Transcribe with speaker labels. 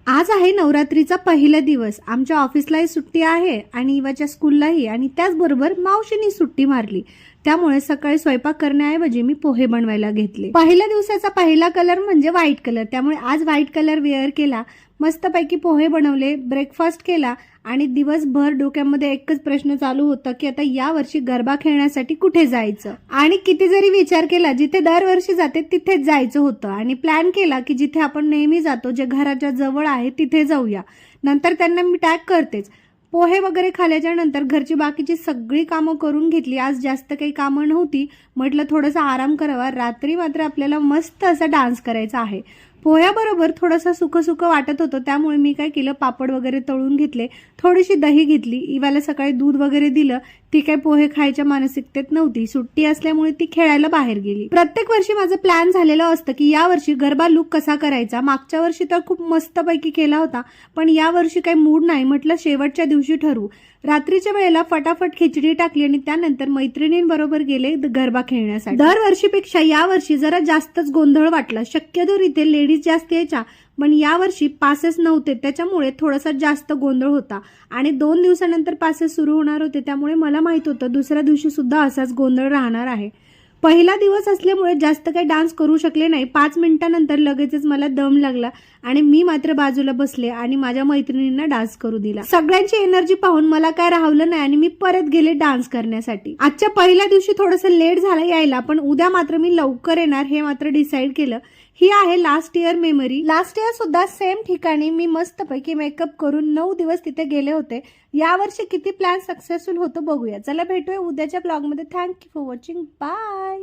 Speaker 1: आज आहे नवरात्रीचा पहिला दिवस। आमच्या ऑफिसलाही सुट्टी आहे आणि इवाच्या स्कूललाही, आणि त्याचबरोबर मावशीनी सुट्टी मारली। त्यामुळे सकाळी स्वयंपाक करण्याऐवजी मी पोहे बनवायला घेतले। पहिल्या दिवसाचा पहिला कलर म्हणजे व्हाईट कलर, त्यामुळे आज व्हाईट कलर वेअर केला। मस्तपैकी पोहे बनवले, ब्रेकफास्ट केला आणि दिवसभर डोक्यामध्ये एकच प्रश्न चालू होता की आता या वर्षी गरबा खेळण्यासाठी कुठे जायचं। आणि किती जरी विचार केला, जिथे दरवर्षी जाते तिथेच जायचं होतं आणि प्लॅन केला की जिथे आपण नेहमी जातो, जे घराच्या जवळ आहे तिथे जाऊया। नंतर त्यांना मी टॅग करतेच। पोहे वगैरे खाल्याच्या नंतर घरची बाकीची सगळी कामं करून घेतली। आज जास्त काही कामं नव्हती, म्हटलं थोडासा आराम करावा। रात्री मात्र आपल्याला मस्त असा डान्स करायचा आहे। पोह्याबरोबर थोडंसं सुख सुख वाटत होतं, त्यामुळे मी काय केलं, पापड वगैरे तळून घेतले, थोडीशी दही घेतली। इवाला सकाळी दूध वगैरे दिलं। ती काय पोहे खायच्या मानसिकतेत नव्हती, सुट्टी असल्यामुळे ती खेळायला बाहेर गेली। प्रत्येक वर्षी माझं प्लॅन झालेलं असतं की या वर्षी गरबा लुक कसा करायचा। मागच्या वर्षी तर खूप मस्तपैकी केला होता, पण या वर्षी काही मूड नाही, म्हटलं शेवटच्या दिवशी ठरवू। रात्रीच्या वेळेला फटाफट खिचडी टाकली आणि त्यानंतर मैत्रिणींबरोबर गेले गरबा खेळण्यासाठी। दरवर्षीपेक्षा यावर्षी जरा जास्तच गोंधळ वाटला। शक्यतो इथे लेडीज जास्त यायच्या, पण यावर्षी पासेस नव्हते, त्याच्यामुळे थोडासा जास्त गोंधळ होता। आणि 2 दिवसानंतर पासेस सुरू होणार होते, त्यामुळे मला माहित होतं दुसऱ्या दिवशी सुद्धा असाच गोंधळ राहणार आहे। पहिला दिवस असल्यामुळे जास्त काही डान्स करू शकले नाही। 5 मिनिटांनंतर लगेचच मला दम लागला आणि मी मात्र बाजूला बसले आणि माझ्या मैत्रिणींना डान्स करू दिला। सगळ्यांची एनर्जी पाहून मला काय राहवलं नाही आणि मी परत गेले डान्स करण्यासाठी। आजच्या पहिल्या दिवशी थोडंसं लेट झालं यायला, पण उद्या मात्र मी लवकर येणार हे मात्र डिसाईड केलं। ही आहे last year memory. Last year सुद्धा सेम ठिकाणी मी मस्तपैकी मेकअप करून 9 दिवस तिथे गेले होते। यावर्षी किती प्लॅन सक्सेसफुल होतो बघूया। चला भेटूया उद्याच्या ब्लॉगमध्ये। Thank you for watching, bye.